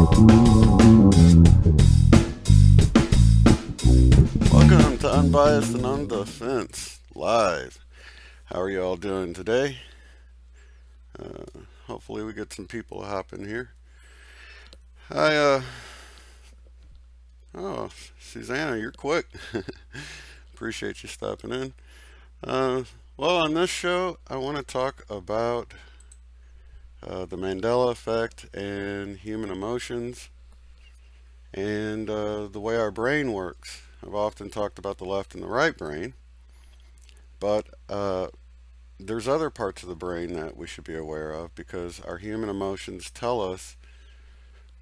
Welcome to Unbiased and On the Fence Live. How are you all doing today? Hopefully we get some people to hop in here. Oh, Susanna, you're quick. Appreciate you stopping in. Well, on this show, I want to talk about the Mandela Effect and human emotions and the way our brain works. I've often talked about the left and the right brain, but there's other parts of the brain that we should be aware of, because our human emotions tell us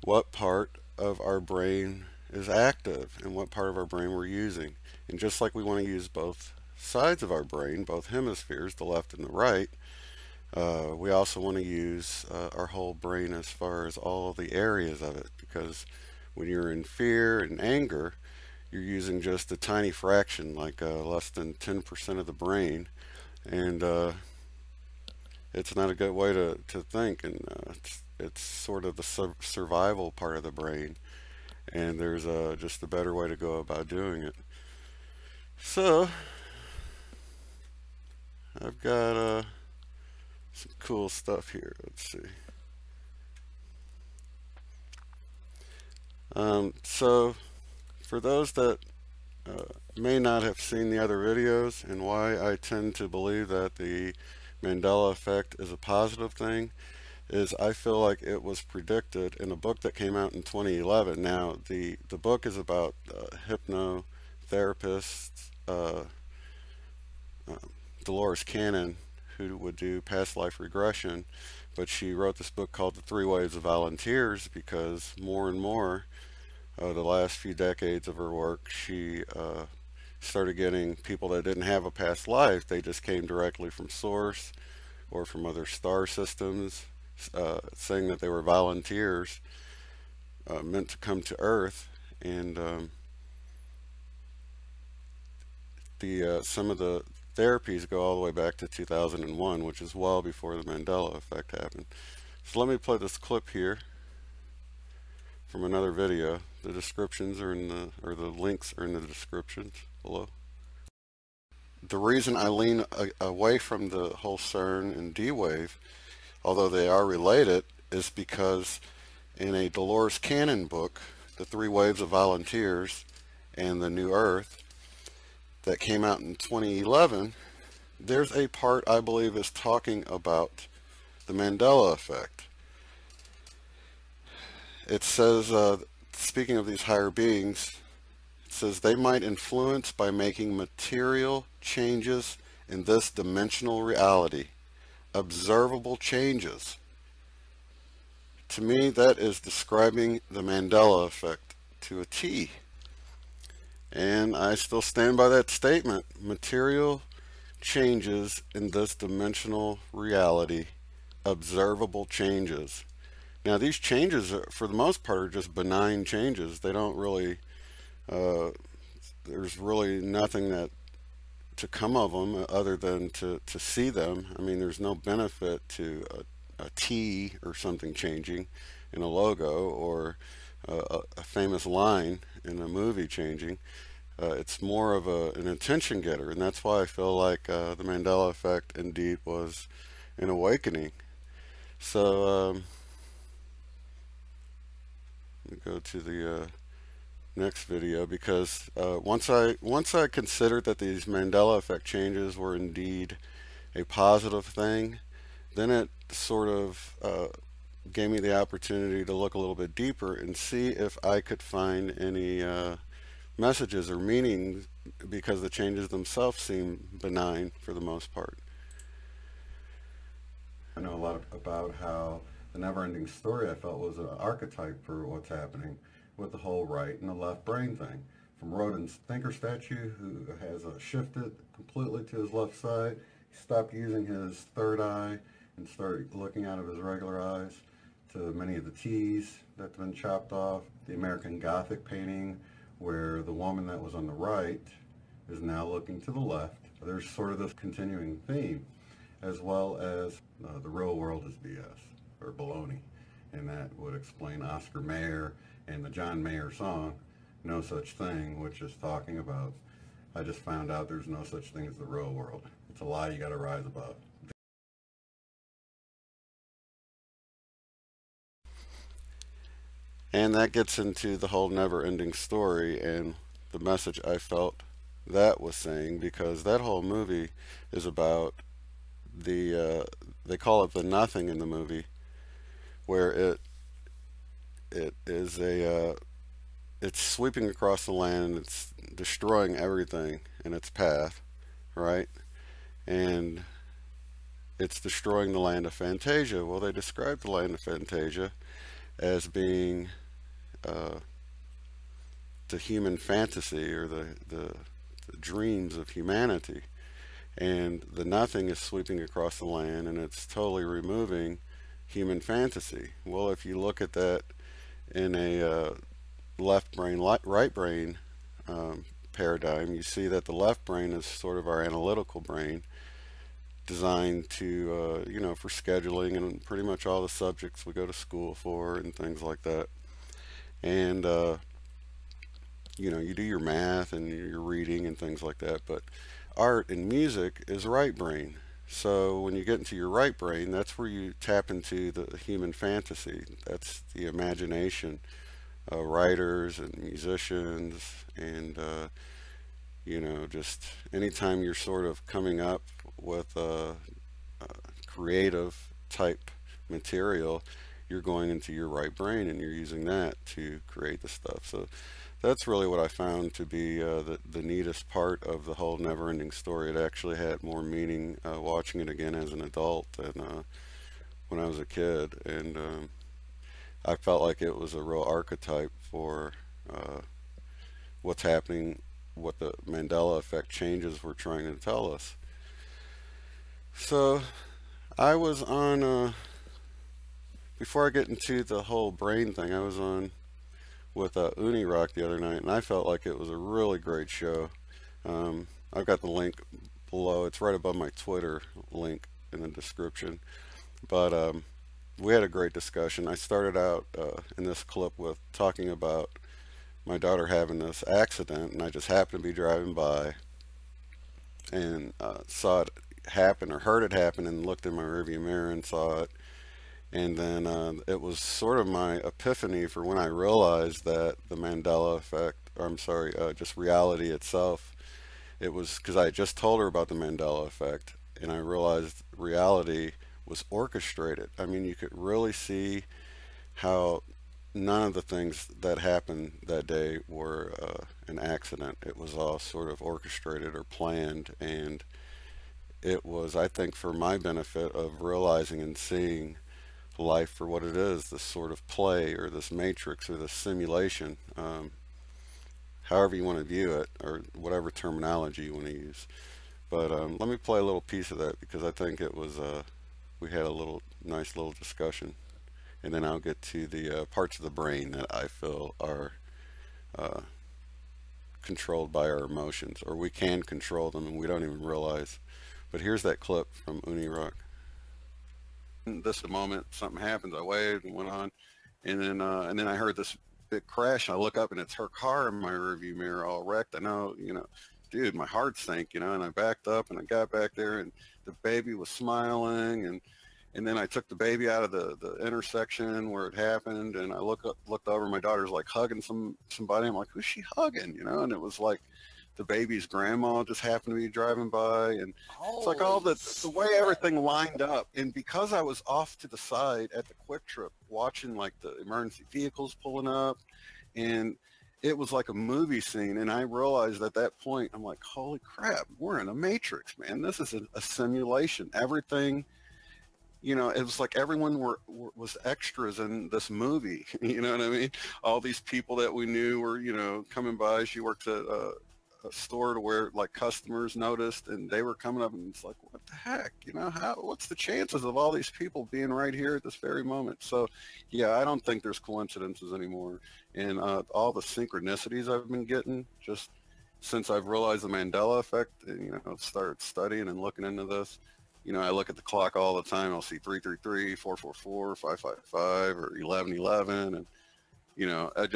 what part of our brain is active and what part of our brain we're using. And just like we want to use both sides of our brain, both hemispheres, the left and the right, we also want to use our whole brain as far as all the areas of it, because when you're in fear and anger, you're using just a tiny fraction, like less than 10% of the brain, and it's not a good way to think, and it's sort of the survival part of the brain, and there's just a better way to go about doing it. So I've got some cool stuff here. Let's see. So for those that may not have seen the other videos, and why I tend to believe that the Mandela Effect is a positive thing, is I feel like it was predicted in a book that came out in 2011. Now, the book is about hypnotherapists, Dolores Cannon, who would do past life regression, but she wrote this book called The Three Waves of Volunteers, because more and more the last few decades of her work, she started getting people that didn't have a past life. They just came directly from source or from other star systems, saying that they were volunteers meant to come to Earth. And some of the therapies go all the way back to 2001, which is well before the Mandela Effect happened. So let me play this clip here from another video. The descriptions are in the, or the links are in the descriptions below. The reason I lean away from the whole CERN and D-Wave, although they are related, is because in a Dolores Cannon book, The Three Waves of Volunteers and the New Earth, that came out in 2011, there's a part I believe is talking about the Mandela Effect. It says, speaking of these higher beings, it says they might influence by making material changes in this dimensional reality, observable changes. To me, that is describing the Mandela Effect to a T. And I still stand by that statement. Material changes in this dimensional reality, observable changes. Now, these changes, for the most part, are just benign changes. They don't really, there's really nothing that to come of them other than to see them. I mean, there's no benefit to a T or something changing in a logo, or a famous line in a movie changing. It's more of an attention getter, and that's why I feel like the Mandela Effect indeed was an awakening. So let me go to the next video, because once I considered that these Mandela Effect changes were indeed a positive thing, then it sort of gave me the opportunity to look a little bit deeper and see if I could find any messages or meanings, because the changes themselves seem benign for the most part. I know a lot about how the never-ending story, I felt, was an archetype for what's happening with the whole right and the left brain thing. From Rodin's thinker statue, who has shifted completely to his left side, he stopped using his third eye and started looking out of his regular eyes, to many of the T's that have been chopped off, the American Gothic painting, where the woman that was on the right is now looking to the left. There's sort of this continuing theme, as well as the real world is BS, or baloney. and that would explain Oscar Mayer and the John Mayer song, No Such Thing, which is talking about, I just found out there's no such thing as the real world. It's a lie you got to rise above. And that gets into the whole never-ending story and the message I felt that was saying, because that whole movie is about they call it the nothing in the movie, where it is it's sweeping across the land and it's destroying everything in its path, right? And it's destroying the land of Fantasia. Well, they describe the land of Fantasia as being uh, the human fantasy, or the dreams of humanity. And the nothing is sweeping across the land and it's totally removing human fantasy. Well, if you look at that in a left brain, right brain paradigm, you see that the left brain is sort of our analytical brain, designed to, for scheduling and pretty much all the subjects we go to school for and things like that. And, you do your math and your reading and things like that. But art and music is right brain. So when you get into your right brain, that's where you tap into the human fantasy. That's the imagination. Writers and musicians, and just anytime you're sort of coming up with creative type material, you're going into your right brain and you're using that to create the stuff. So that's really what I found to be the neatest part of the whole never-ending story. It actually had more meaning watching it again as an adult than when I was a kid, and I felt like it was a real archetype for uh, what's happening, what the Mandela effect changes were trying to tell us. So I was on, before I get into the whole brain thing, I was on with UNIRock the other night, and I felt like it was a really great show. I've got the link below. It's right above my Twitter link in the description. But we had a great discussion. I started out in this clip with talking about my daughter having this accident, and I just happened to be driving by and saw it happen, or heard it happen, and looked in my rearview mirror and saw it. And then it was sort of my epiphany for when I realized that the Mandela effect, or I'm sorry, just reality itself, it was because I had just told her about the Mandela effect, and I realized reality was orchestrated. I mean, you could really see how none of the things that happened that day were an accident. It was all sort of orchestrated or planned, and it was, I think, for my benefit of realizing and seeing life for what it is, this sort of play or this matrix or this simulation, however you want to view it, or whatever terminology you want to use. But let me play a little piece of that, because I think it was, we had a nice little discussion. And then I'll get to the parts of the brain that I feel are uh, controlled by our emotions, or we can control them and we don't even realize. But here's that clip from UNIRock. This moment, something happens. I waved and went on, and then I heard this big crash. And I look up and it's her car in my rearview mirror, all wrecked. I know, dude, my heart sank, and I backed up and I got back there, and the baby was smiling, and then I took the baby out of the intersection where it happened, and I looked over. My daughter's like hugging somebody. I'm like, who's she hugging? And it was like the baby's grandma just happened to be driving by, and it's like all the way everything lined up. And because I was off to the side at the Quick Trip watching like the emergency vehicles pulling up, and it was like a movie scene, and I realized at that point, I'm like, holy crap, we're in a matrix, man. This is a simulation. Everything, it was like everyone was extras in this movie. You know what I mean? All these people that we knew were, coming by. She worked at a store to where like customers noticed, and they were coming up, and it's like, what the heck? What's the chances of all these people being right here at this very moment? So, yeah, I don't think there's coincidences anymore. And all the synchronicities I've been getting just since I've realized the Mandela effect, and, started studying and looking into this. you know, I look at the clock all the time. I'll see 333, 444, 555, or 1111, and you know, I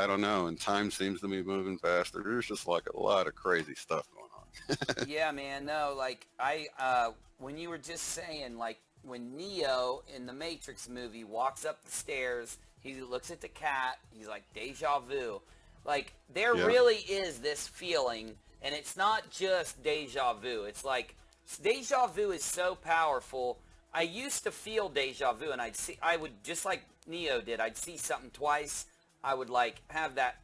don't know. And time seems to be moving faster. There's just like a lot of crazy stuff going on. Yeah, man. No, like when you were just saying, like when Neo in the Matrix movie walks up the stairs, he looks at the cat. He's like deja vu. Like there Yeah. really is this feeling, and it's not just deja vu. It's like deja vu is so powerful. I used to feel deja vu, and I would just like Neo did. I'd see something twice. I would like have that,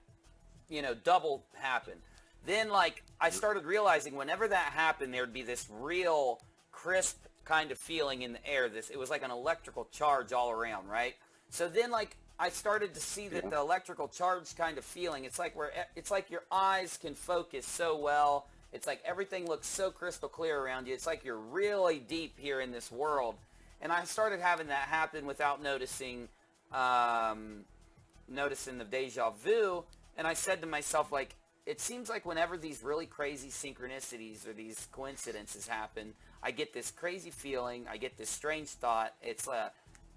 you know, double happen. Then like I started realizing whenever that happened, there would be this real crisp kind of feeling in the air. It was like an electrical charge all around, right? So then like I started to see that the electrical charge kind of feeling, it's like your eyes can focus so well. It's like everything looks so crystal clear around you. It's like you're really deep here in this world. And I started having that happen without noticing the deja vu. And I said to myself, like, it seems like whenever these really crazy synchronicities or these coincidences happen, I get this crazy feeling. I get this strange thought.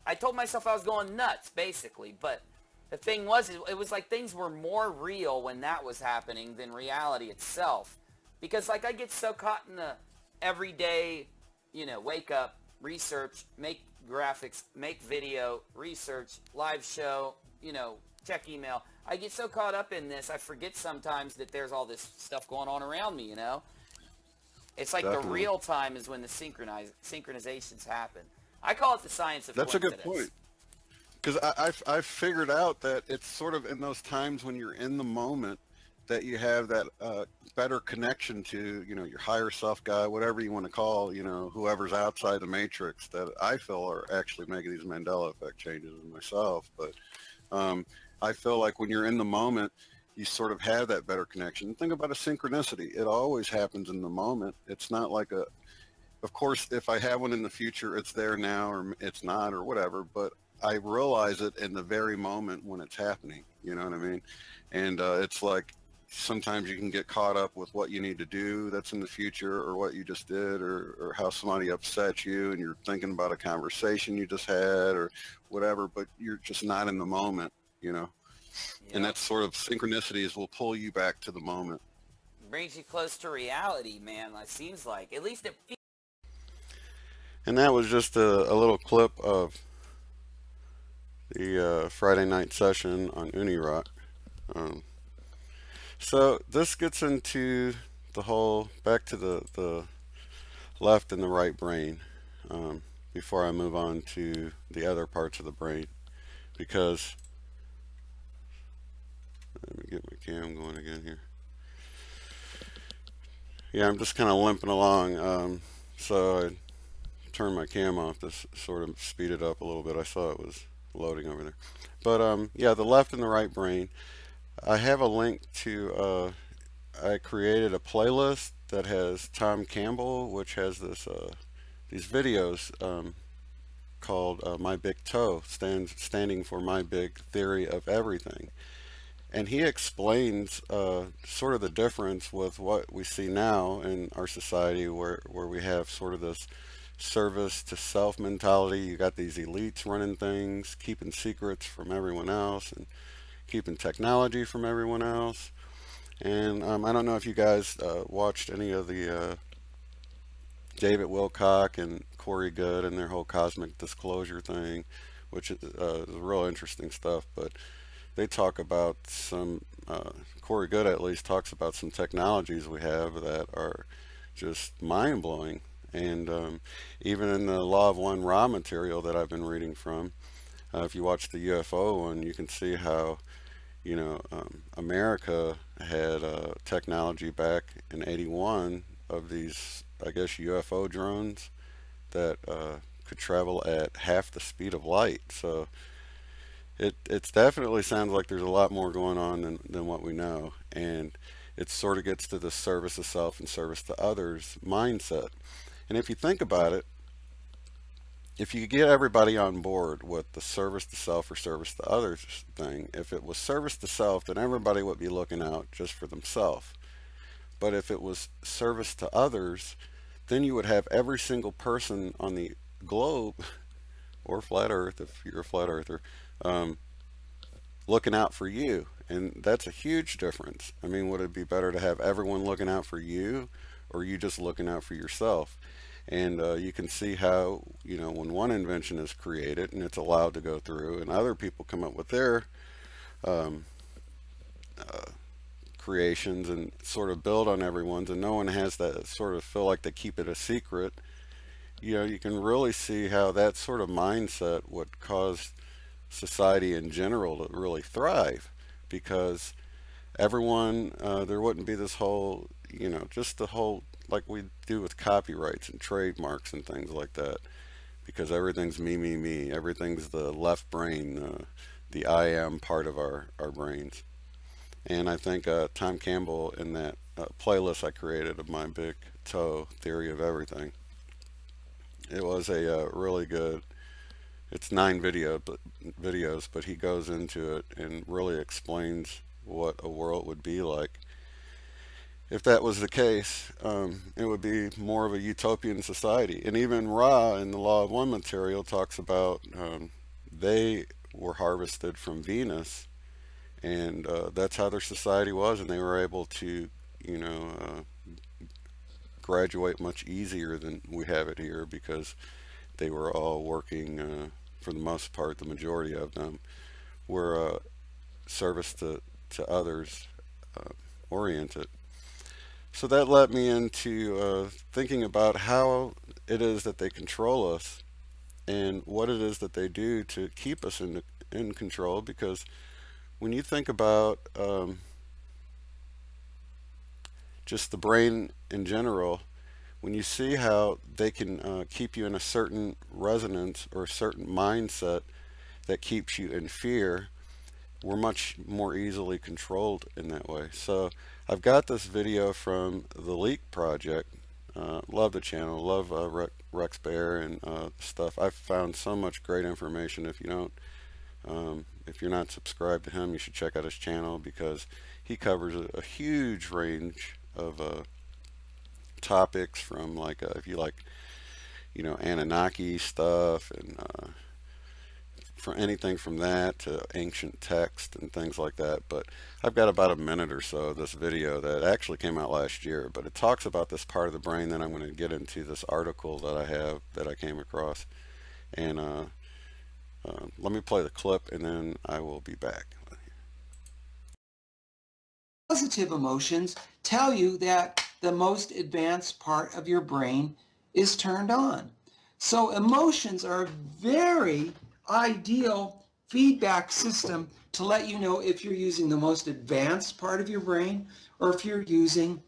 I told myself I was going nuts, basically. But the thing was, it was like things were more real when that was happening than reality itself. Because, like, I get so caught in the everyday, you know, wake up, research, make graphics, make video, research, live show, you know, check email. I get so caught up in this, I forget sometimes that there's all this stuff going on around me, you know? It's like Definitely. the real time is when the synchronizations happen. I call it the science of That's a coincidence. good point. Because I've figured out that it's sort of in those times when you're in the moment that you have that better connection to, you know, your higher self guy, whatever you want to call, you know, whoever's outside the matrix, that I feel are actually making these Mandela effect changes in myself. But I feel like when you're in the moment, you sort of have that better connection. Think about a synchronicity. It always happens in the moment. It's not like of course, if I have one in the future, it's there now or it's not or whatever, but I realize it in the very moment when it's happening. You know what I mean? And it's like sometimes you can get caught up with what you need to do that's in the future, or what you just did, or how somebody upset you, and you're thinking about a conversation you just had or whatever, but you're just not in the moment, you know? Yep. And that sort of synchronicities will pull you back to the moment. Brings you close to reality, man. It seems like. At least it feels. And that was just a little clip of the Friday night session on UNIRock. So this gets into the whole, back to the left and the right brain, before I move on to the other parts of the brain, because, let me get my cam going again here. Yeah, I'm just kind of limping along, so I turned my cam off to sort of speed it up a little bit. I saw it was loading over there. But yeah, the left and the right brain. I have a link to, I created a playlist that has Tom Campbell, which has this these videos called My Big Toe, standing for My Big Theory of Everything. And he explains sort of the difference with what we see now in our society, where we have sort of this service to self mentality. You got these elites running things, keeping secrets from everyone else, and keeping technology from everyone else. And I don't know if you guys watched any of the David Wilcock and Corey Goode and their whole cosmic disclosure thing, which is real interesting stuff. But they talk about some, Corey Goode at least talks about some technologies we have that are just mind-blowing. And even in the Law of One Raw material that I've been reading from, if you watch the UFO one, you can see how, you know, America had technology back in '81 of these, I guess, UFO drones that could travel at half the speed of light. So it's definitely sounds like there's a lot more going on than what we know. And it sort of gets to the service of self and service to others mindset. And if you think about it, if you get everybody on board with the service to self or service to others thing, if it was service to self, then everybody would be looking out just for themselves. But if it was service to others, then you would have every single person on the globe, or flat Earth if you're a flat earther, um, looking out for you. And that's a huge difference. I mean, would it be better to have everyone looking out for you, or you just looking out for yourself? And you can see how, you know, when one invention is created and it's allowed to go through, and other people come up with their um, creations and sort of build on everyone's, and no one has that sort of feel like they keep it a secret, you know, you can really see how that sort of mindset would cause society in general to really thrive, because everyone, there wouldn't be this whole, you know, just the whole, like we do with copyrights and trademarks and things like that, because everything's me, everything's the left brain, the I am part of our brains. And I think Tom Campbell, in that playlist I created of my big toe theory of everything, it was a really good, it's 9 videos, but he goes into it and really explains what a world would be like. If that was the case, it would be more of a utopian society. And even Ra in the Law of One material talks about they were harvested from Venus, and that's how their society was, and they were able to, you know, graduate much easier than we have it here, because they were all working, for the most part, the majority of them were service to others oriented. So that led me into thinking about how it is that they control us, and what it is that they do to keep us in control. Because when you think about just the brain in general, when you see how they can keep you in a certain resonance or a certain mindset that keeps you in fear, we're much more easily controlled in that way. So I've got this video from the Leak Project. Love the channel, love Rex Bear and stuff. I've found so much great information. If you don't, if you're not subscribed to him, you should check out his channel, because he covers a huge range of topics, from like if you like, you know, Anunnaki stuff, and for anything from that to ancient text and things like that. But I've got about a minute or so of this video that actually came out last year, but it talks about this part of the brain that I'm going to get into, this article that I have that I came across. And let me play the clip, and then I will be back. Positive emotions tell you that the most advanced part of your brain is turned on. So emotions are a very ideal feedback system to let you know if you're using the most advanced part of your brain, or if you're using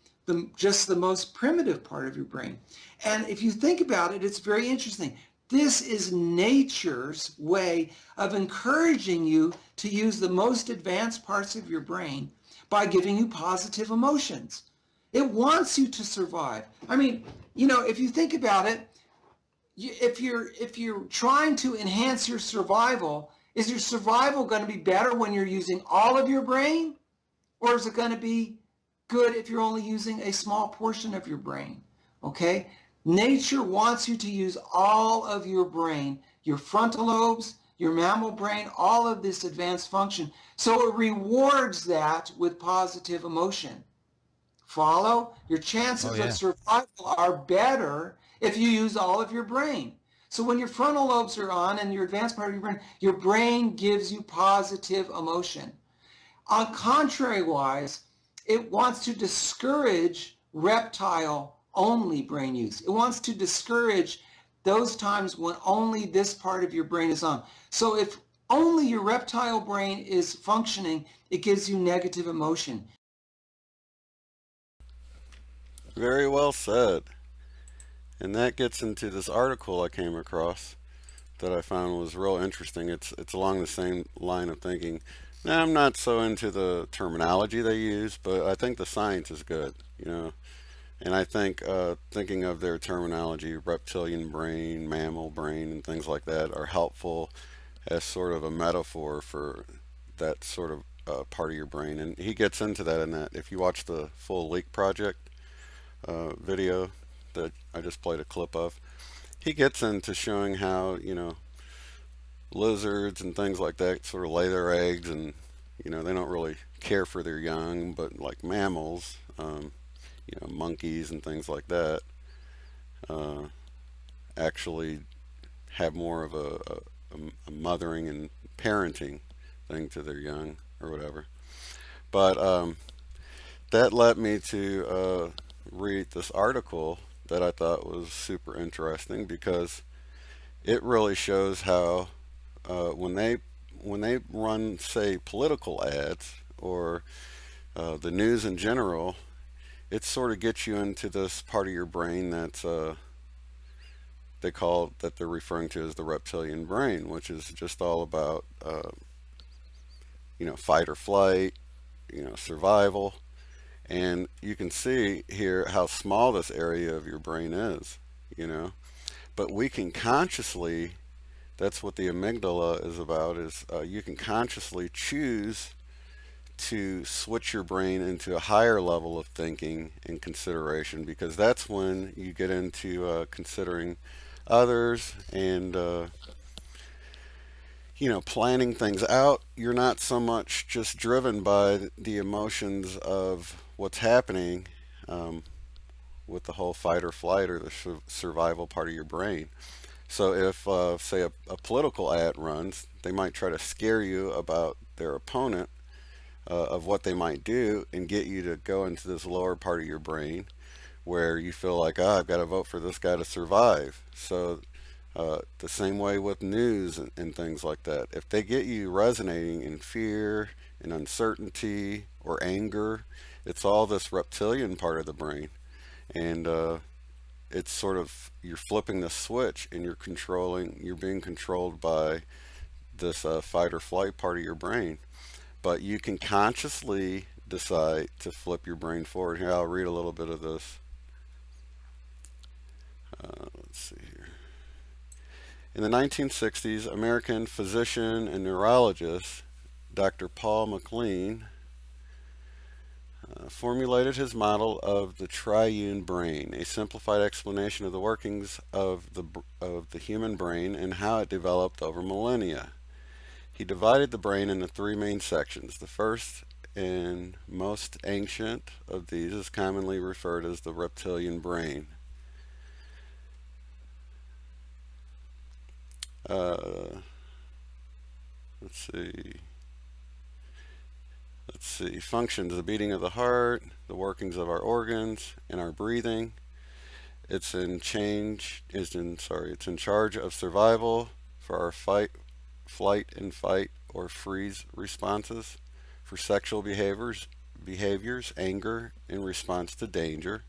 just the most primitive part of your brain. And if you think about it, it's very interesting. This is nature's way of encouraging you to use the most advanced parts of your brain by giving you positive emotions. It wants you to survive. I mean, you know, if you think about it, if you're trying to enhance your survival, is your survival going to be better when you're using all of your brain? Or is it going to be good if you're only using a small portion of your brain? Okay? Nature wants you to use all of your brain, your frontal lobes, your mammal brain, all of this advanced function. So it rewards that with positive emotion. Follow? Your chances of survival are better if you use all of your brain. So when your frontal lobes are on and your advanced part of your brain gives you positive emotion. On contrary wise, it wants to discourage reptile-only brain use. It wants to discourage those times when only this part of your brain is on. So if only your reptile brain is functioning, it gives you negative emotion. Very well said. And that gets into this article I came across that I found was real interesting. It's along the same line of thinking. Now, I'm not so into the terminology they use, but I think the science is good, you know. And I think thinking of their terminology, reptilian brain, mammal brain, and things like that, are helpful as sort of a metaphor for that sort of part of your brain. And he gets into that in that. If you watch the full Leak Project video, that I just played a clip of, he gets into showing how, lizards and things like that sort of lay their eggs, and they don't really care for their young, but like mammals, monkeys and things like that, uh, actually have more of a mothering and parenting thing to their young or whatever. But that led me to read this article that I thought was super interesting, because it really shows how when they run, say, political ads or the news in general, it sort of gets you into this part of your brain that's that they're referring to as the reptilian brain, which is just all about fight or flight, survival. And you can see here how small this area of your brain is, but we can consciously, that's what the amygdala is about, is you can consciously choose to switch your brain into a higher level of thinking and consideration, because that's when you get into considering others and planning things out. You're not so much just driven by the emotions of what's happening with the whole fight or flight or the survival part of your brain. So if, say, a political ad runs, they might try to scare you about their opponent, of what they might do, and get you to go into this lower part of your brain where you feel like, I've got to vote for this guy to survive. So the same way with news and things like that. If they get you resonating in fear and uncertainty or anger, it's all this reptilian part of the brain. And it's sort of, you're flipping the switch, and you're being controlled by this fight or flight part of your brain. But you can consciously decide to flip your brain forward. Here, I'll read a little bit of this. Let's see here. In the 1960s, American physician and neurologist Dr. Paul MacLean formulated his model of the Triune brain, a simplified explanation of the workings of the human brain and how it developed over millennia. He divided the brain into three main sections. The first and most ancient of these is commonly referred as the reptilian brain. Let's see. Functions: the beating of the heart, the workings of our organs, and our breathing. It's in charge of survival for our flight and fight or freeze responses, for sexual behaviors, anger in response to danger,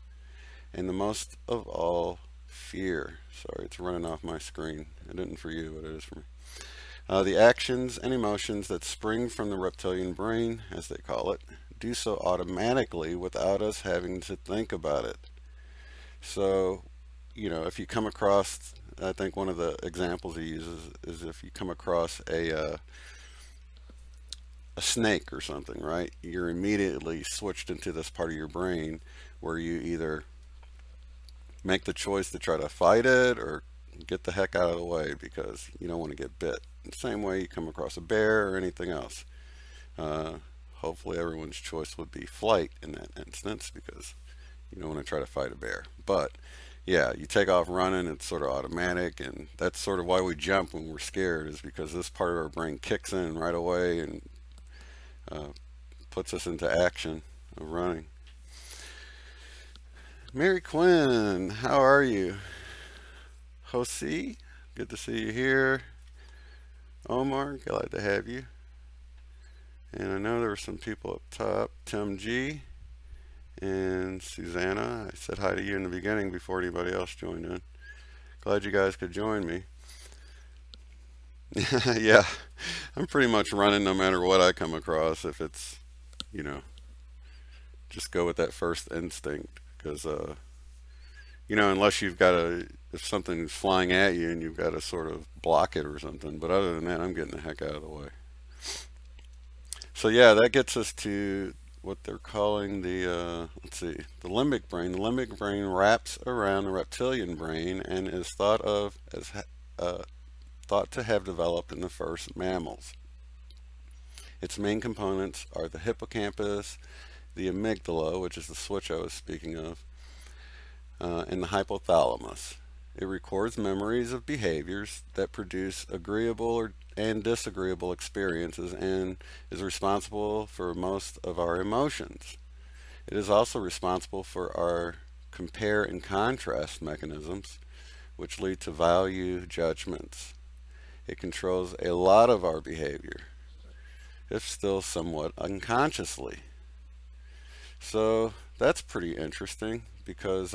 and the most of all, fear. Sorry, it's running off my screen. It isn't for you, but it is for me. The actions and emotions that spring from the reptilian brain, as they call it, do so automatically without us having to think about it. So, if you come across, I think one of the examples he uses is if you come across a snake or something, right? You're immediately switched into this part of your brain where you either make the choice to try to fight it or get the heck out of the way because you don't want to get bit. The same way you come across a bear or anything else. Hopefully everyone's choice would be flight in that instance, because you don't want to try to fight a bear. But yeah, you take off running, it's sort of automatic, and that's sort of why we jump when we're scared, is because this part of our brain kicks in right away and puts us into action of running. Mary Quinn, how are you? Jose, good to see you here. Omar, glad to have you. And I know there were some people up top. Tim G and Susanna. I said hi to you in the beginning before anybody else joined in. Glad you guys could join me. Yeah, I'm pretty much running no matter what I come across. If it's, just go with that first instinct, because unless you've got if something's flying at you and you've got to sort of block it or something. But other than that, I'm getting the heck out of the way. So yeah, that gets us to what they're calling the, let's see, the limbic brain. The limbic brain wraps around the reptilian brain and is thought of as thought to have developed in the first mammals. Its main components are the hippocampus, the amygdala, which is the switch I was speaking of, and the hypothalamus. It records memories of behaviors that produce agreeable and disagreeable experiences and is responsible for most of our emotions. It is also responsible for our compare and contrast mechanisms, which lead to value judgments. It controls a lot of our behavior, if still somewhat unconsciously. So that's pretty interesting because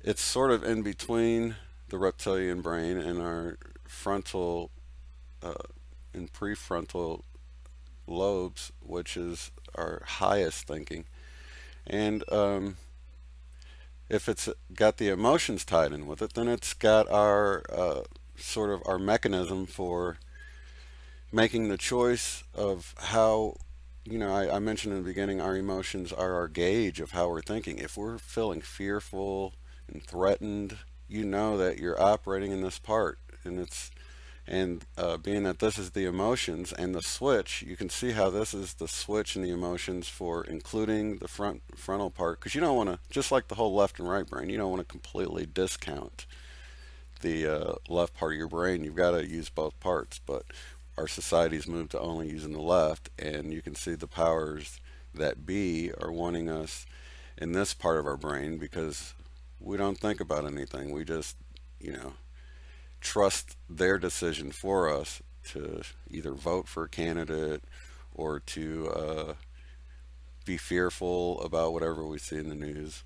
it's sort of in between the reptilian brain and our frontal and prefrontal lobes, which is our highest thinking. And if it's got the emotions tied in with it, then it's got our sort of our mechanism for making the choice of how, I mentioned in the beginning, our emotions are our gauge of how we're thinking. If we're feeling fearful and threatened, you know that you're operating in this part, and being that this is the emotions and the switch, you can see how this is the switch in the emotions for including the frontal part, because you don't want to, just like the whole left and right brain, you don't want to completely discount the left part of your brain. You've got to use both parts, but our society's moved to only using the left, and you can see the powers that be are wanting us in this part of our brain because we don't think about anything. We just, trust their decision for us to either vote for a candidate or to be fearful about whatever we see in the news.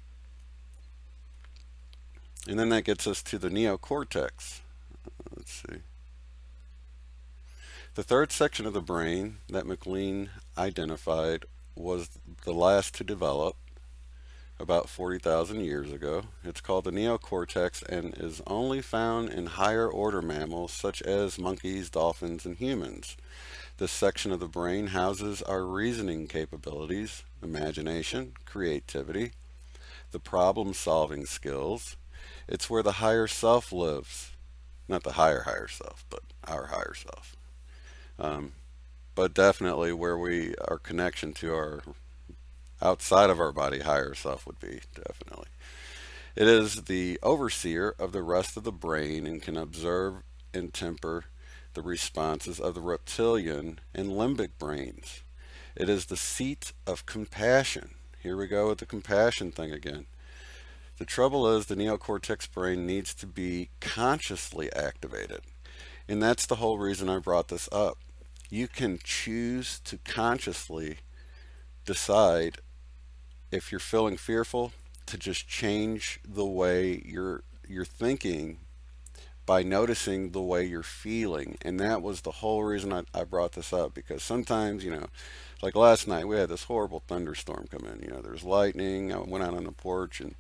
And then that gets us to the neocortex. Let's see. The third section of the brain that McLean identified was the last to develop about 40,000 years ago. It's called the neocortex and is only found in higher order mammals such as monkeys, dolphins, and humans. This section of the brain houses our reasoning capabilities, imagination, creativity, the problem-solving skills. It's where the higher self lives. Not the higher self, but our higher self. But definitely where our connection to our outside of our body higher self would be, definitely. It is the overseer of the rest of the brain and can observe and temper the responses of the reptilian and limbic brains. It is the seat of compassion. Here we go with the compassion thing again. The trouble is the neocortex brain needs to be consciously activated. And that's the whole reason I brought this up. You can choose to consciously decide, if you're feeling fearful, to just change the way you're thinking by noticing the way you're feeling. And that was the whole reason I brought this up, because sometimes, like last night we had this horrible thunderstorm come in. There's lightning. I went out on the porch and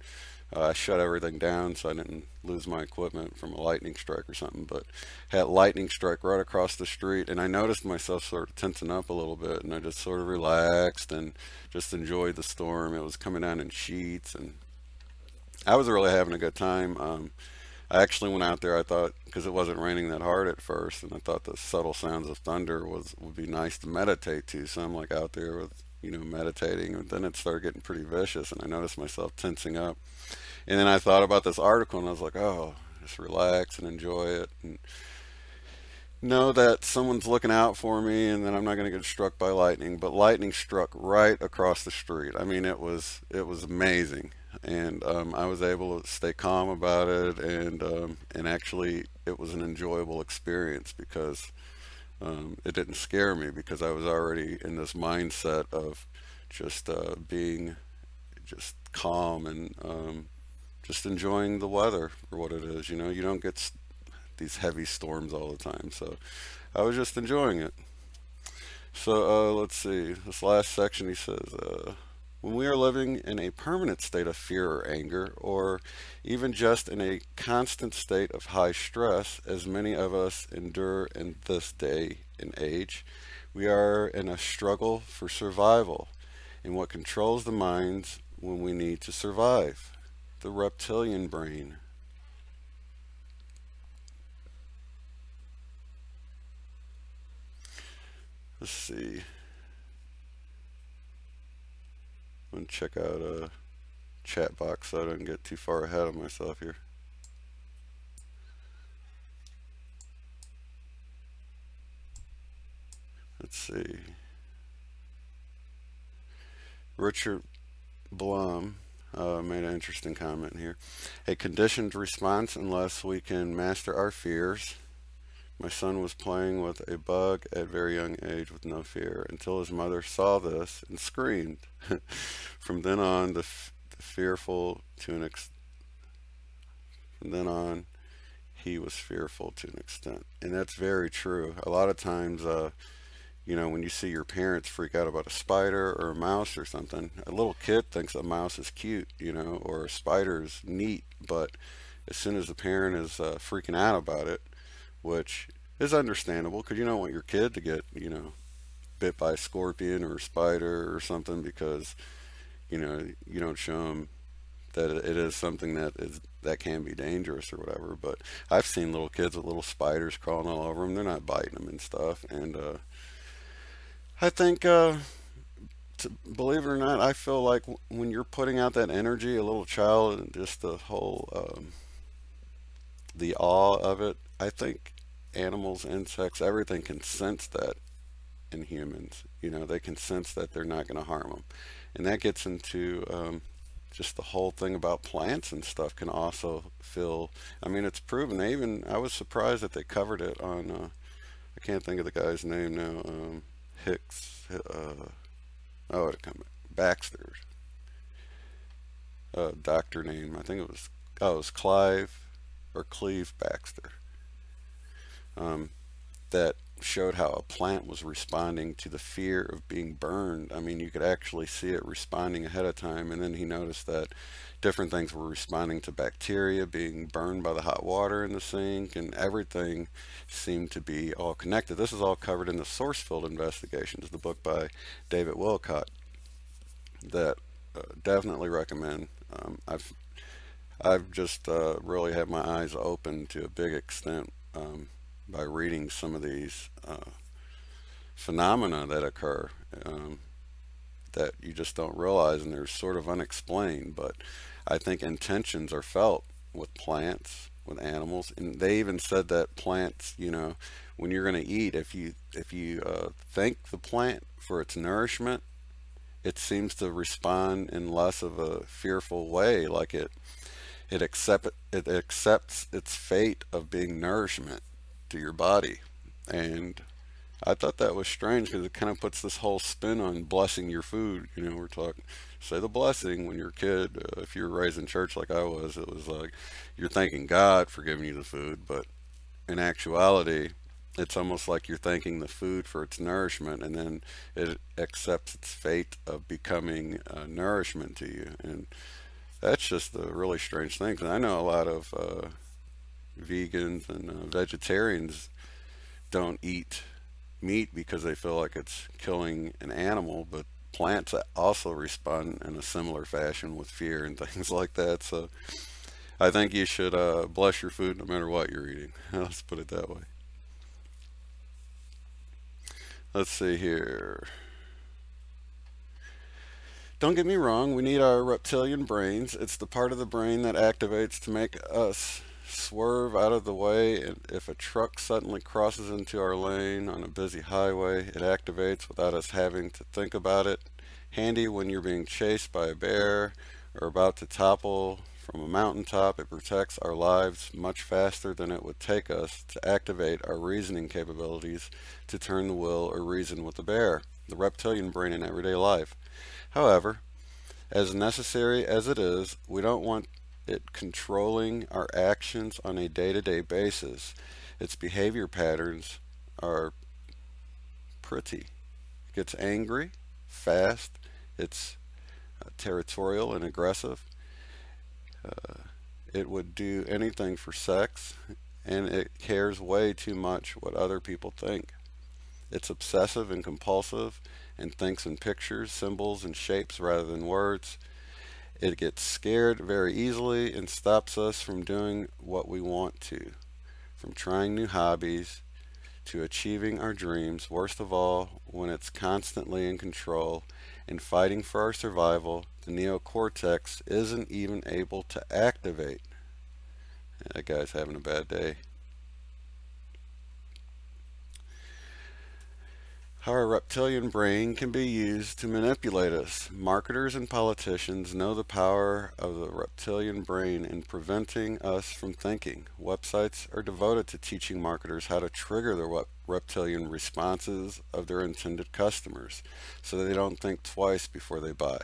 I shut everything down so I didn't lose my equipment from a lightning strike or something, but had lightning strike right across the street, and I noticed myself sort of tensing up a little bit, and I just sort of relaxed and just enjoyed the storm. It was coming down in sheets, and I was really having a good time. I actually went out there, I thought, because it wasn't raining that hard at first, and I thought the subtle sounds of thunder would be nice to meditate to, so I'm like out there with, meditating, and then it started getting pretty vicious, and I noticed myself tensing up. And then I thought about this article, and I was like, oh, just relax and enjoy it, and know that someone's looking out for me, and that I'm not going to get struck by lightning. But lightning struck right across the street. I mean, it was amazing, and I was able to stay calm about it, and actually it was an enjoyable experience because it didn't scare me, because I was already in this mindset of just being just calm and just enjoying the weather for what it is. You don't get these heavy storms all the time, so I was just enjoying it. So let's see, this last section, he says, when we are living in a permanent state of fear or anger, or even just in a constant state of high stress, as many of us endure in this day and age, we are in a struggle for survival. and what controls the minds when we need to survive. The reptilian brain. Let's see. I'm going to check out a chat box so I don't get too far ahead of myself here. Let's see. Richard Blum made an interesting comment here. A conditioned response unless we can master our fears. My son was playing with a bug at a very young age with no fear until his mother saw this and screamed. From then on, fearful to an from then on, he was fearful to an extent, and that's very true. A lot of times, you know, when you see your parents freak out about a spider or a mouse or something, a little kid thinks a mouse is cute, you know, or a spider is neat, but as soon as the parent is freaking out about it, which is understandable because you don't want your kid to get, you know, bit by a scorpion or a spider or something, because, you know, you don't show them that it is something that can be dangerous or whatever. But I've seen little kids with little spiders crawling all over them. They're not biting them and stuff. And I think, believe it or not, I feel like when you're putting out that energy, a little child, and just the whole the awe of it, I think animals, insects, everything can sense that in humans. You know, they can sense that they're not going to harm them. And that gets into just the whole thing about plants and stuff can also feel, I mean, it's proven. They even, I was surprised that they covered it on, I can't think of the guy's name now, Hicks, oh, it come Baxter, doctor name, I think it was, oh, it was Cleve Baxter, that showed how a plant was responding to the fear of being burned. I mean, you could actually see it responding ahead of time, and then he noticed that different things were responding to bacteria being burned by the hot water in the sink, and everything seemed to be all connected. This is all covered in the Source Field Investigations, the book by David Wilcott, that definitely recommend. I've just really had my eyes open to a big extent by reading some of these phenomena that occur that you just don't realize, and they're sort of unexplained. But I think intentions are felt with plants, with animals, and they even said that plants, you know, when you're going to eat, if you thank the plant for its nourishment, it seems to respond in less of a fearful way, like it accepts its fate of being nourishment to your body. And I thought that was strange because it kind of puts this whole spin on blessing your food. You know, we're talking, say the blessing when you're a kid. If you were raised in church like I was, it was like you're thanking God for giving you the food, but in actuality, it's almost like you're thanking the food for its nourishment, and then it accepts its fate of becoming nourishment to you. And that's just a really strange thing, because I know a lot of vegans and vegetarians don't eat meat because they feel like it's killing an animal, but plants also respond in a similar fashion with fear and things like that. So I think you should bless your food no matter what you're eating. Let's put it that way. Let's see here. Don't get me wrong, we need our reptilian brains. It's the part of the brain that activates to make us swerve out of the way, and if a truck suddenly crosses into our lane on a busy highway, it activates without us having to think about it. Handy when you're being chased by a bear or about to topple from a mountaintop. It protects our lives much faster than it would take us to activate our reasoning capabilities to turn the will or reason with the bear, the reptilian brain in everyday life. However, as necessary as it is, we don't want it controlling our actions on a day-to-day basis. Its behavior patterns are pretty. It gets angry, fast, it's territorial and aggressive. It would do anything for sex, and it cares way too much what other people think. It's obsessive and compulsive and thinks in pictures, symbols, and shapes rather than words. It gets scared very easily and stops us from doing what we want to, from trying new hobbies to achieving our dreams. Worst of all, when it's constantly in control and fighting for our survival, the neocortex isn't even able to activate. That guy's having a bad day. How our reptilian brain can be used to manipulate us. Marketers and politicians know the power of the reptilian brain in preventing us from thinking. Websites are devoted to teaching marketers how to trigger the reptilian responses of their intended customers so that they don't think twice before they buy.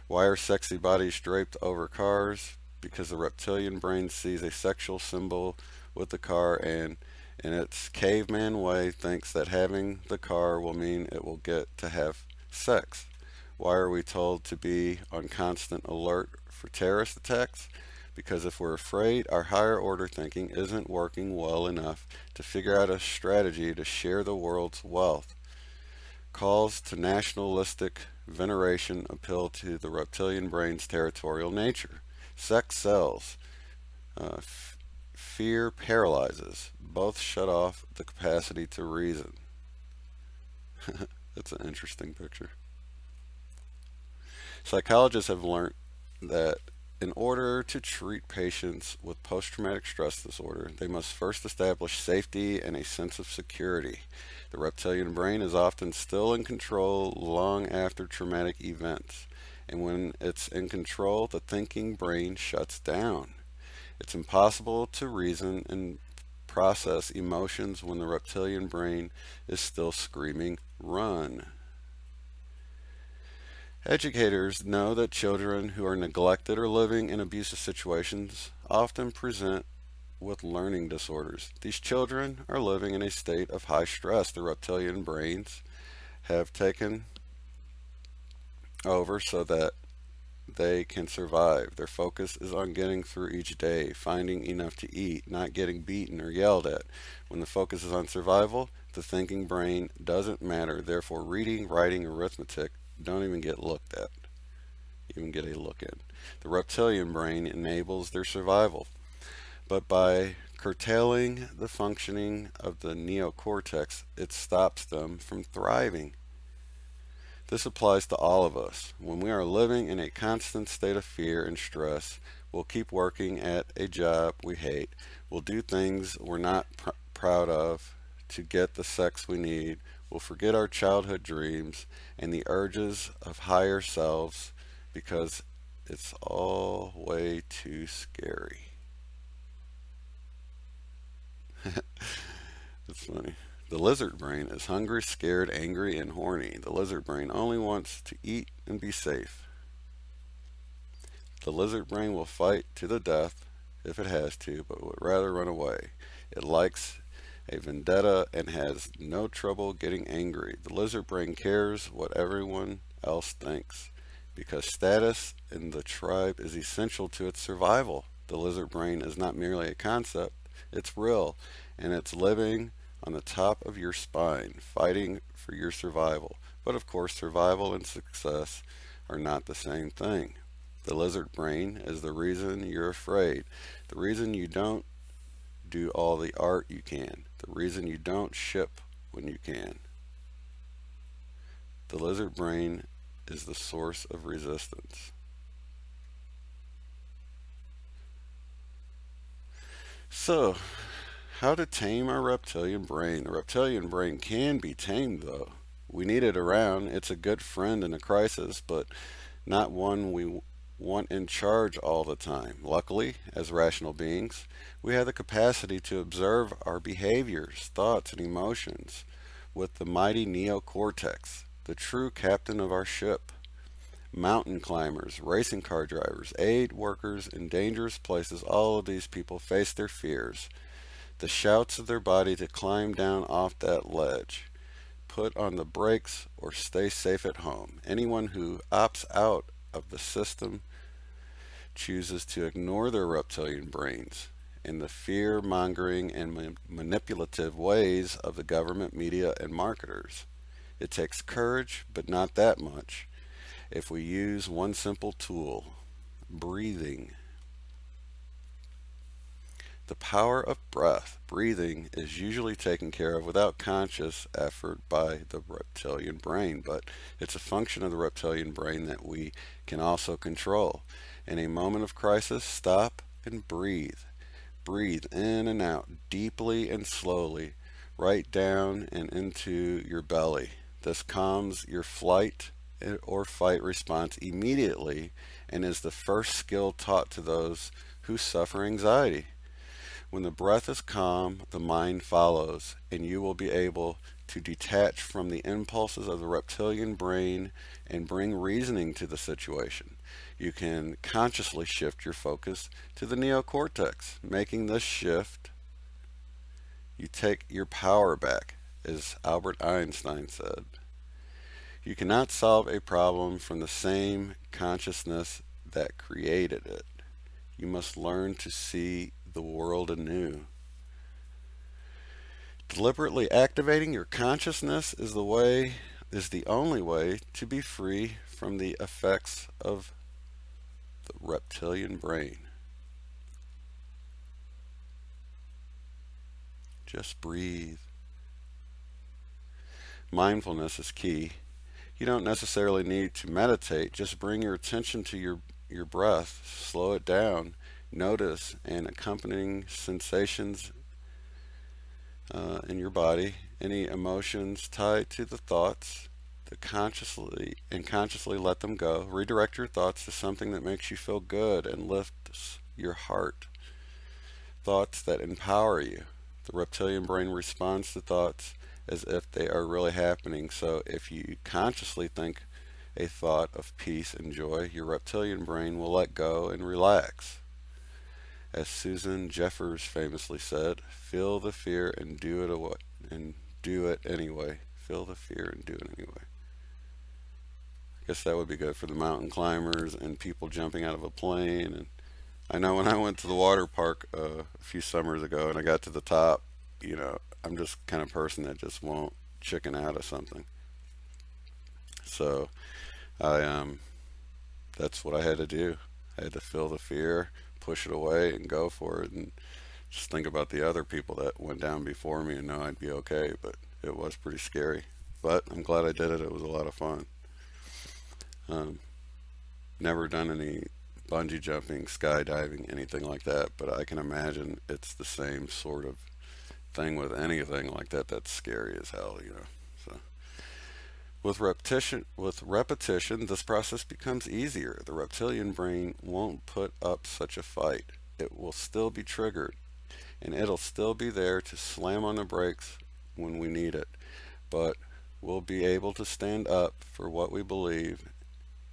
Why are sexy bodies draped over cars? Because the reptilian brain sees a sexual symbol with the car and in its caveman way thinks that having the car will mean it will get to have sex. Why are we told to be on constant alert for terrorist attacks? Because if we're afraid, our higher order thinking isn't working well enough to figure out a strategy to share the world's wealth. Calls to nationalistic veneration appeal to the reptilian brain's territorial nature. Sex sells. Fear paralyzes. Both shut off the capacity to reason. That's an interesting picture. Psychologists have learned that in order to treat patients with post-traumatic stress disorder, they must first establish safety and a sense of security. The reptilian brain is often still in control long after traumatic events, and when it's in control, the thinking brain shuts down. It's impossible to reason and process emotions when the reptilian brain is still screaming, "Run." Educators know that children who are neglected or living in abusive situations often present with learning disorders. These children are living in a state of high stress. The reptilian brains have taken over so that they can survive. Their focus is on getting through each day, finding enough to eat, not getting beaten or yelled at. When the focus is on survival, the thinking brain doesn't matter. Therefore, reading, writing, arithmetic don't even get looked at, even get a look in. The reptilian brain enables their survival, but by curtailing the functioning of the neocortex, it stops them from thriving. This applies to all of us. When we are living in a constant state of fear and stress, we'll keep working at a job we hate. We'll do things we're not proud of to get the sex we need. We'll forget our childhood dreams and the urges of higher selves because it's all way too scary. That's funny. The lizard brain is hungry, scared, angry, and horny. The lizard brain only wants to eat and be safe. The lizard brain will fight to the death if it has to, but would rather run away. It likes a vendetta and has no trouble getting angry. The lizard brain cares what everyone else thinks because status in the tribe is essential to its survival. The lizard brain is not merely a concept, it's real, and it's living on the top of your spine, fighting for your survival. But of course, survival and success are not the same thing. The lizard brain is the reason you're afraid, the reason you don't do all the art you can, the reason you don't ship when you can. The lizard brain is the source of resistance. So, how to tame our reptilian brain. The reptilian brain can be tamed, though. We need it around. It's a good friend in a crisis, but not one we want in charge all the time. Luckily, as rational beings, we have the capacity to observe our behaviors, thoughts, and emotions with the mighty neocortex, the true captain of our ship. Mountain climbers, racing car drivers, aid workers in dangerous places, all of these people face their fears, the shouts of their body to climb down off that ledge, put on the brakes, or stay safe at home. Anyone who opts out of the system chooses to ignore their reptilian brains and the fear-mongering and manipulative ways of the government, media, and marketers. It takes courage, but not that much, if we use one simple tool: breathing. The power of breath, breathing, is usually taken care of without conscious effort by the reptilian brain, but it's a function of the reptilian brain that we can also control. In a moment of crisis, stop and breathe. Breathe in and out, deeply and slowly, right down and into your belly. This calms your flight or fight response immediately and is the first skill taught to those who suffer anxiety. When the breath is calm, the mind follows, and you will be able to detach from the impulses of the reptilian brain and bring reasoning to the situation. You can consciously shift your focus to the neocortex. Making this shift, you take your power back, as Albert Einstein said. You cannot solve a problem from the same consciousness that created it. You must learn to see the world anew. Deliberately activating your consciousness is the only way to be free from the effects of the reptilian brain. Just breathe. Mindfulness is key. You don't necessarily need to meditate. Just bring your attention to your breath. Slow it down. Notice and accompanying sensations in your body, any emotions tied to the thoughts, consciously let them go. Redirect your thoughts to something that makes you feel good and lifts your heart. Thoughts that empower you. The reptilian brain responds to thoughts as if they are really happening. So if you consciously think a thought of peace and joy, your reptilian brain will let go and relax. As Susan Jeffers famously said, feel the fear and do it anyway. Feel the fear and do it anyway. I guess that would be good for the mountain climbers and people jumping out of a plane. And I know when I went to the water park a few summers ago and I got to the top, I'm just the kind of person that just won't chicken out of something. So that's what I had to do. I had to feel the fear, push it away, and go for it, and just think about the other people that went down before me and know I'd be okay. But it was pretty scary. But I'm glad I did it. It was a lot of fun. Never done any bungee jumping, skydiving, anything like that, but I can imagine it's the same sort of thing with anything like that that's scary as hell, So with repetition, this process becomes easier. The reptilian brain won't put up such a fight. It will still be triggered, and it'll still be there to slam on the brakes when we need it. But we'll be able to stand up for what we believe,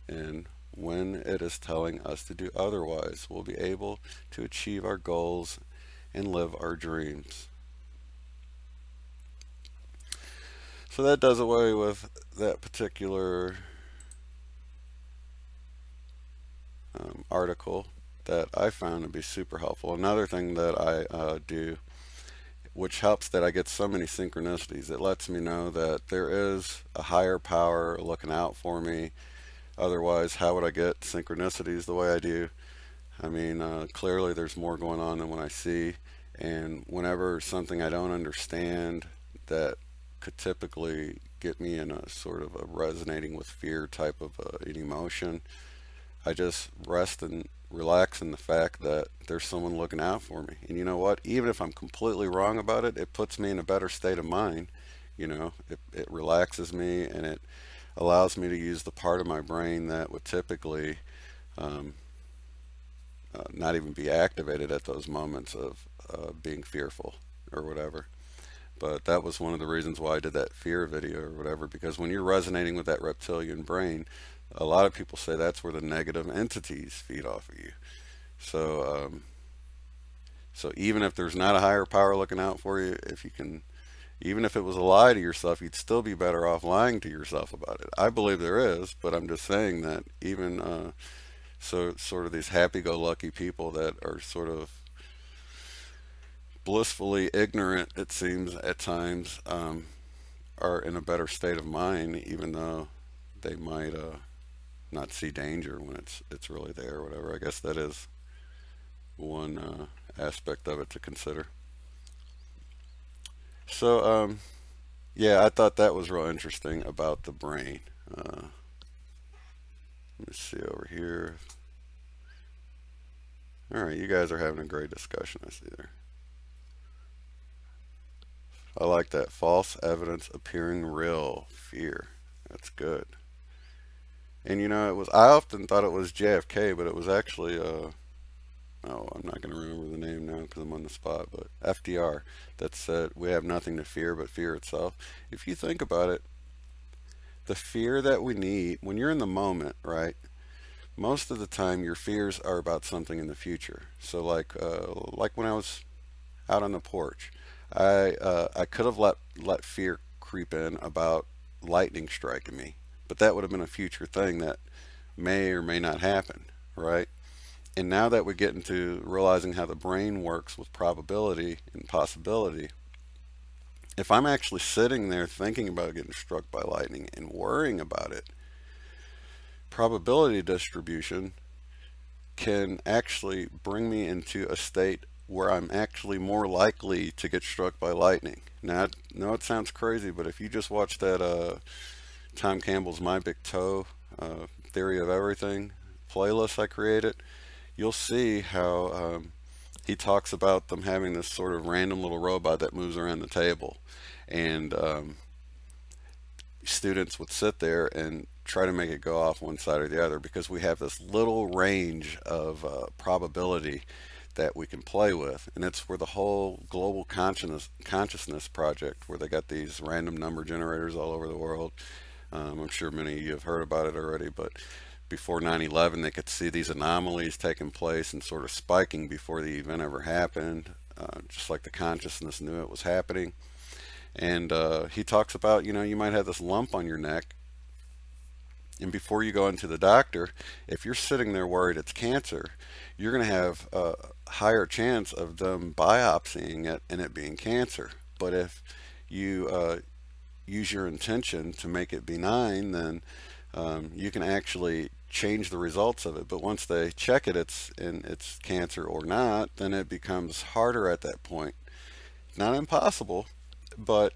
and when it is telling us to do otherwise, we'll be able to achieve our goals and live our dreams. So that does away with that particular article that I found to be super helpful. Another thing that I do, which helps that I get so many synchronicities, it lets me know that there is a higher power looking out for me. Otherwise, how would I get synchronicities the way I do? I mean, clearly there's more going on than what I see, and whenever something I don't understand that could typically get me in a sort of a resonating with fear type of an emotion, I just rest and relax in the fact that there's someone looking out for me. And you know what? Even if I'm completely wrong about it, it puts me in a better state of mind. It relaxes me, and it allows me to use the part of my brain that would typically not even be activated at those moments of being fearful or whatever. But that was one of the reasons why I did that fear video or whatever, because when you're resonating with that reptilian brain, a lot of people say that's where the negative entities feed off of you. So so even if there's not a higher power looking out for you, even if it was a lie to yourself, you'd still be better off lying to yourself about it. I believe there is, but I'm just saying that even sort of these happy-go-lucky people that are sort of blissfully ignorant, it seems at times, are in a better state of mind, even though they might not see danger when it's really there or whatever. I guess that is one aspect of it to consider. So yeah, I thought that was real interesting about the brain. Let me see over here. All right, you guys are having a great discussion, I see there. I like that. False evidence appearing real. Fear. That's good. And you know, I often thought it was JFK, but it was actually oh, I'm not going to remember the name now because I'm on the spot, but FDR that said we have nothing to fear but fear itself. If you think about it, the fear that we need when you're in the moment, right? Most of the time your fears are about something in the future. So like when I was out on the porch, I could have let fear creep in about lightning striking me, but that would have been a future thing that may or may not happen, right? And now that we get into realizing how the brain works with probability and possibility, if I'm actually sitting there thinking about getting struck by lightning and worrying about it, probability distribution can actually bring me into a state where I'm actually more likely to get struck by lightning. Now, I know it sounds crazy, but if you just watch that Tom Campbell's My Big Toe Theory of Everything playlist I created, you'll see how he talks about them having this sort of random little robot that moves around the table. And students would sit there and try to make it go off one side or the other because we have this little range of probability that we can play with. And it's where the whole global consciousness project, where they got these random number generators all over the world. I'm sure many of you have heard about it already, but before 9/11 they could see these anomalies taking place and sort of spiking before the event ever happened, just like the consciousness knew it was happening. And he talks about, you know, you might have this lump on your neck, and before you go into the doctor, if you're sitting there worried it's cancer, you're going to have a higher chance of them biopsying it and it being cancer. But if you use your intention to make it benign, then you can actually change the results of it. But once they check it, it's cancer or not, then it becomes harder at that point. Not impossible, but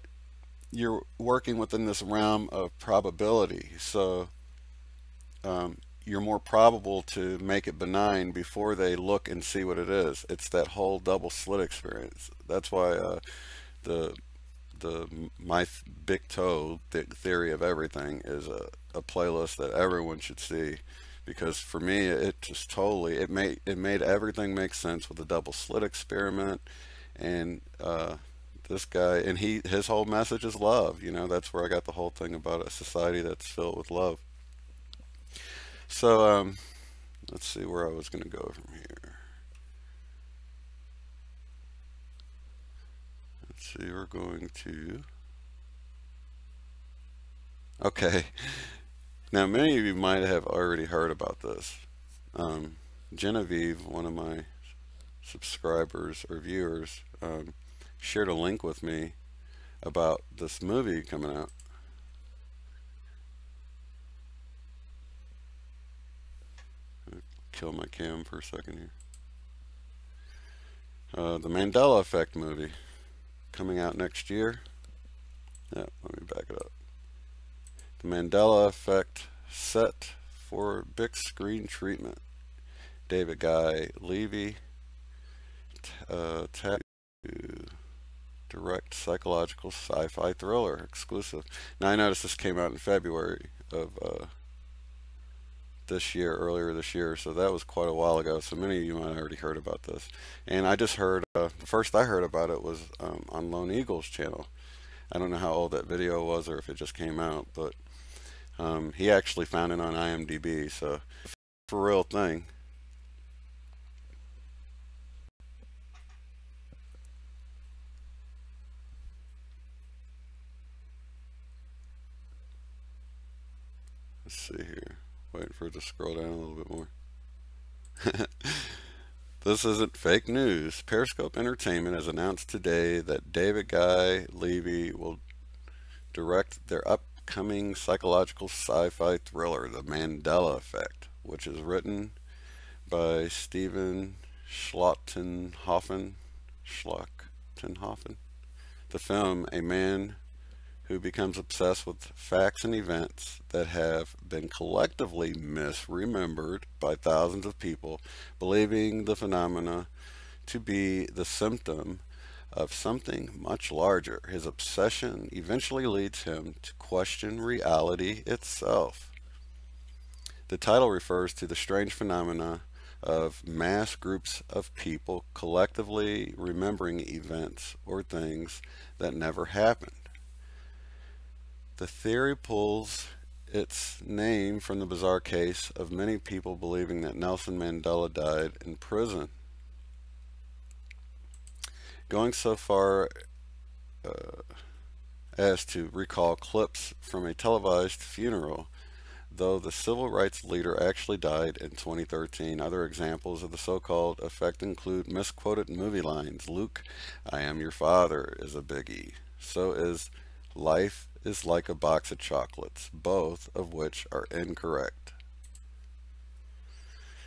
you're working within this realm of probability. So you're more probable to make it benign before they look and see what it is. It's that whole double slit experience. That's why the My Big Toe Theory of Everything is a playlist that everyone should see, because for me it just totally it made everything make sense with the double slit experiment. And this guy, and his whole message is love. You know, that's where I got the whole thing about a society that's filled with love. So let's see where I was going to go from here. Let's see, we're going to, okay, now many of you might have already heard about this. Genevieve, one of my subscribers or viewers, shared a link with me about this movie coming out. Kill my cam for a second here. The Mandela Effect movie coming out next year. Yeah, let me back it up. The Mandela Effect set for big screen treatment. David Guy Levy to direct psychological sci-fi thriller exclusive. Now I noticed this came out in February of this year, earlier this year, so that was quite a while ago. So many of you might have already heard about this. And I just heard, the first I heard about it was on Lone Eagle's channel. I don't know how old that video was or if it just came out, but he actually found it on IMDb, so for real thing. Let's see here. Waiting for it to scroll down a little bit more. This isn't fake news. Periscope Entertainment has announced today that David Guy Levy will direct their upcoming psychological sci-fi thriller, The Mandela Effect, which is written by Stephen Schlottenhofen. Schlottenhofen. The film, a man who becomes obsessed with facts and events that have been collectively misremembered by thousands of people, believing the phenomena to be the symptom of something much larger. His obsession eventually leads him to question reality itself. The title refers to the strange phenomena of mass groups of people collectively remembering events or things that never happened. The theory pulls its name from the bizarre case of many people believing that Nelson Mandela died in prison, going so far as to recall clips from a televised funeral, though the civil rights leader actually died in 2013. Other examples of the so-called effect include misquoted movie lines. Luke, I am your father is a biggie. So is life is like a box of chocolates, both of which are incorrect.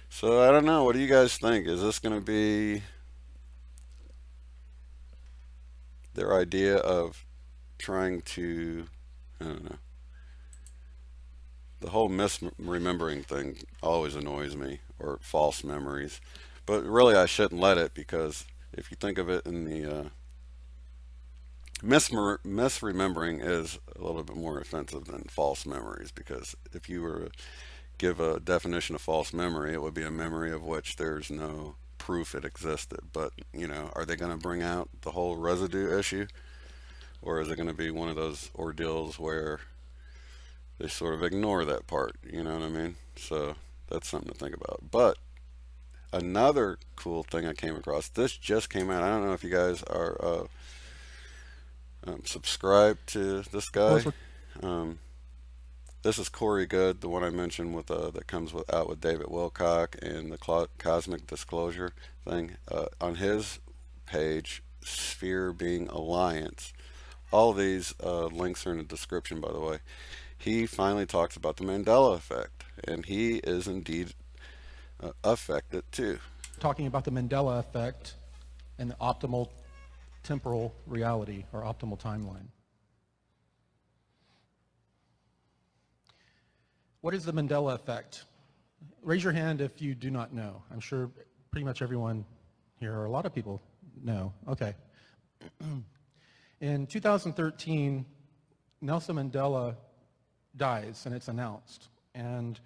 So I don't know, what do you guys think? Is this going to be their idea of trying to, I don't know, the whole misremembering thing always annoys me, or false memories, but really I shouldn't let it, because if you think of it in the misremembering is a little bit more offensive than false memories, because if you were to give a definition of false memory, it would be a memory of which there's no proof it existed. But, you know, are they going to bring out the whole residue issue? Or is it going to be one of those ordeals where they sort of ignore that part? You know what I mean? So that's something to think about. But another cool thing I came across, this just came out. I don't know if you guys are subscribed to this guy. This is Corey Goode, the one I mentioned with that comes out with David Wilcock and the cosmic disclosure thing. On his page, Sphere Being Alliance, all of these links are in the description, by the way. He finally talks about the Mandela effect, and he is indeed affected too. Talking about the Mandela effect and the optimal temporal reality, or optimal timeline. What is the Mandela effect? Raise your hand if you do not know. I'm sure pretty much everyone here, or a lot of people, know. Okay. In 2013, Nelson Mandela dies, and it's announced. And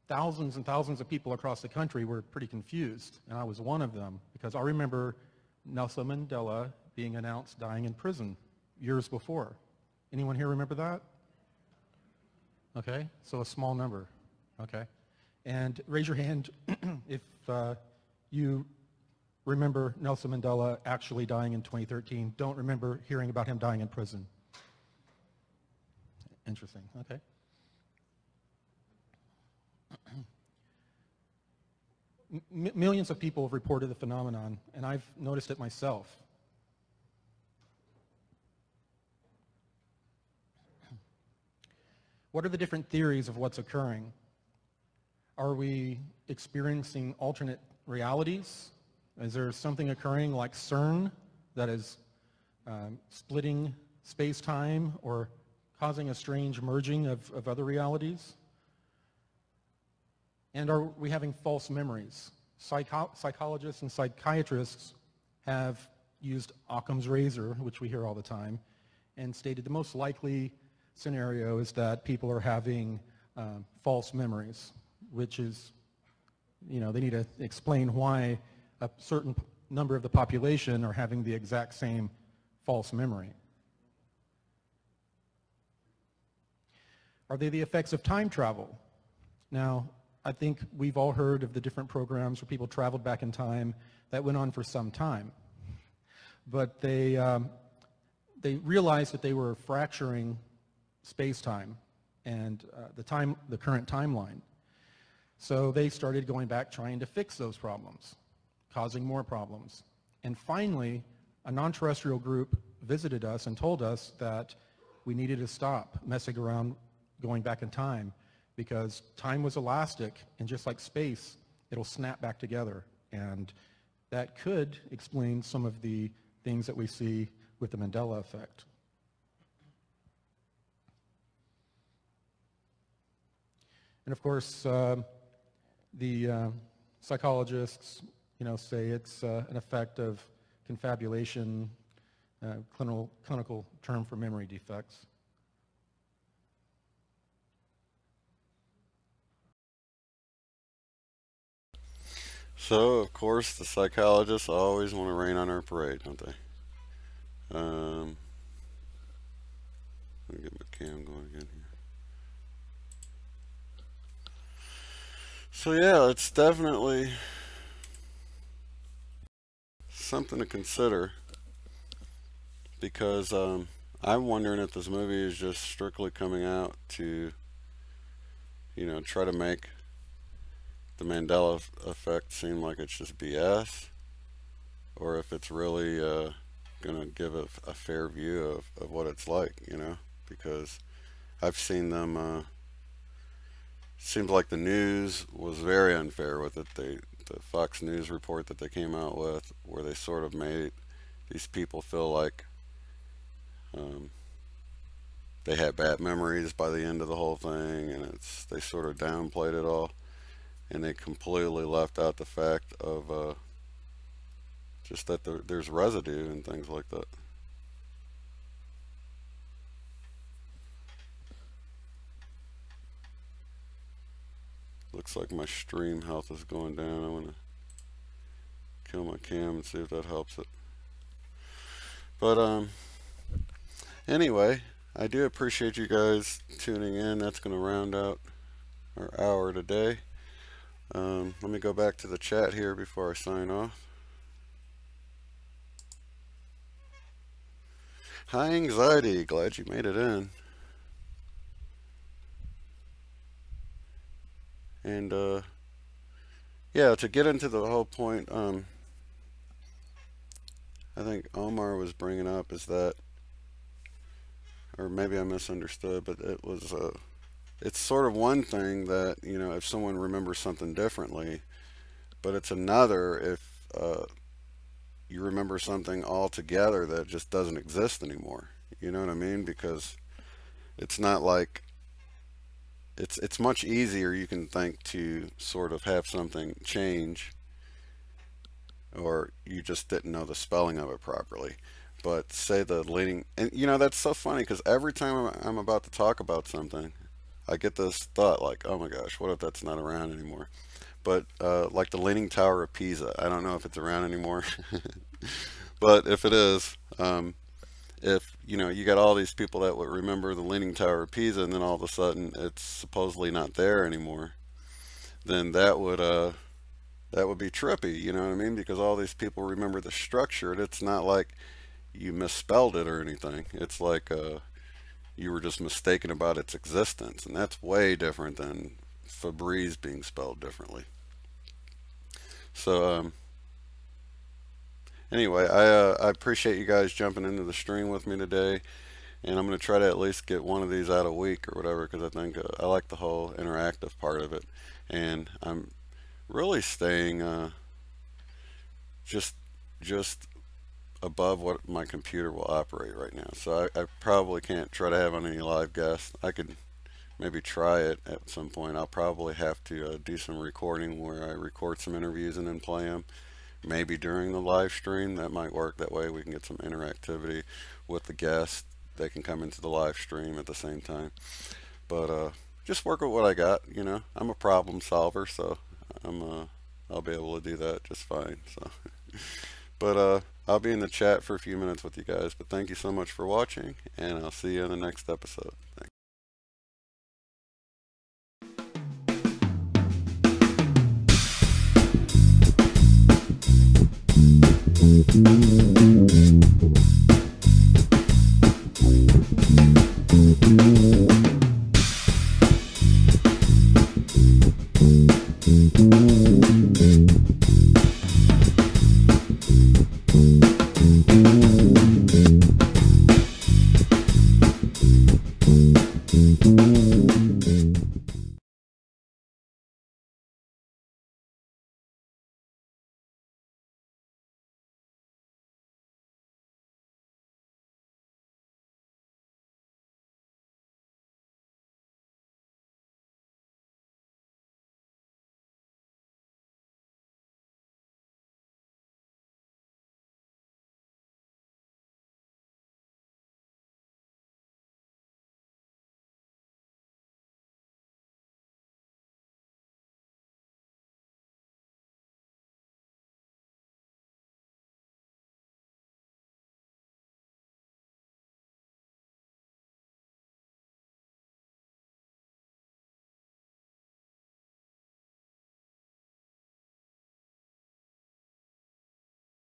thousands of people across the country were pretty confused, and I was one of them, because I remember Nelson Mandela being announced dying in prison years before. Anyone here remember that? Okay, so a small number. Okay, and raise your hand if you remember Nelson Mandela actually dying in 2013. Don't remember hearing about him dying in prison. Interesting. Okay. Millions of people have reported the phenomenon, and I've noticed it myself. What are the different theories of what's occurring? Are we experiencing alternate realities? Is there something occurring like CERN that is splitting space-time or causing a strange merging of other realities? And are we having false memories? Psychologists and psychiatrists have used Occam's razor, which we hear all the time, and stated the most likely scenario is that people are having false memories, which is, you know, they need to explain why a certain number of the population are having the exact same false memory. Are they the effects of time travel? Now, I think we've all heard of the different programs where people traveled back in time that went on for some time. But they realized that they were fracturing space-time and the current timeline. So they started going back trying to fix those problems. causing more problems. And finally, a non-terrestrial group visited us and told us that we needed to stop messing around going back in time, because time was elastic, and just like space, it'll snap back together. And that could explain some of the things that we see with the Mandela effect. And of course, the psychologists, say it's an effect of confabulation, clinical term for memory defects. So, of course, the psychologists always want to rain on our parade, don't they? Let me get my cam going again here. So yeah, it's definitely something to consider, because I'm wondering if this movie is just strictly coming out to, try to make the Mandela effect seem like it's just BS, or if it's really going to give a fair view of what it's like, because I've seen them, seems like the news was very unfair with it. The Fox News report that they came out with, where they sort of made these people feel like they had bad memories by the end of the whole thing, and they sort of downplayed it all, and they completely left out the fact of just that there's residue and things like that. Looks like my stream health is going down. I'm gonna kill my cam and see if that helps it. But anyway, I do appreciate you guys tuning in. That's gonna round out our hour today. Let me go back to the chat here before I sign off. High anxiety, glad you made it in. And yeah, to get into the whole point, I think Omar was bringing up is that, or maybe I misunderstood, but it was it's sort of one thing that, if someone remembers something differently, but it's another if you remember something altogether that just doesn't exist anymore. You know what I mean? Because it's not like it's much easier, you can think, to sort of have something change, or you just didn't know the spelling of it properly. But say the leading, and that's so funny, because every time I'm about to talk about something, I get this thought like, oh my gosh, what if that's not around anymore? But like the Leaning Tower of Pisa, I don't know if it's around anymore. But if it is, if you got all these people that would remember the Leaning Tower of Pisa, and then all of a sudden it's supposedly not there anymore, then that would be trippy, you know what I mean? Because all these people remember the structure, and it's not like you misspelled it or anything. It's like you were just mistaken about its existence, and that's way different than Febreze being spelled differently. So anyway, I appreciate you guys jumping into the stream with me today, and I'm going to try to at least get one of these out a week or whatever, because I think I like the whole interactive part of it, and I'm really staying just above what my computer will operate right now. So I probably can't try to have on any live guests. I could maybe try it at some point. I'll probably have to do some recording where I record some interviews and then play them. Maybe during the live stream. That might work. That way we can get some interactivity with the guests. They can come into the live stream at the same time. But just work with what I got. I'm a problem solver, so I'll be able to do that just fine. So, but I'll be in the chat for a few minutes with you guys. But thank you so much for watching, and I'll see you in the next episode. Thanks.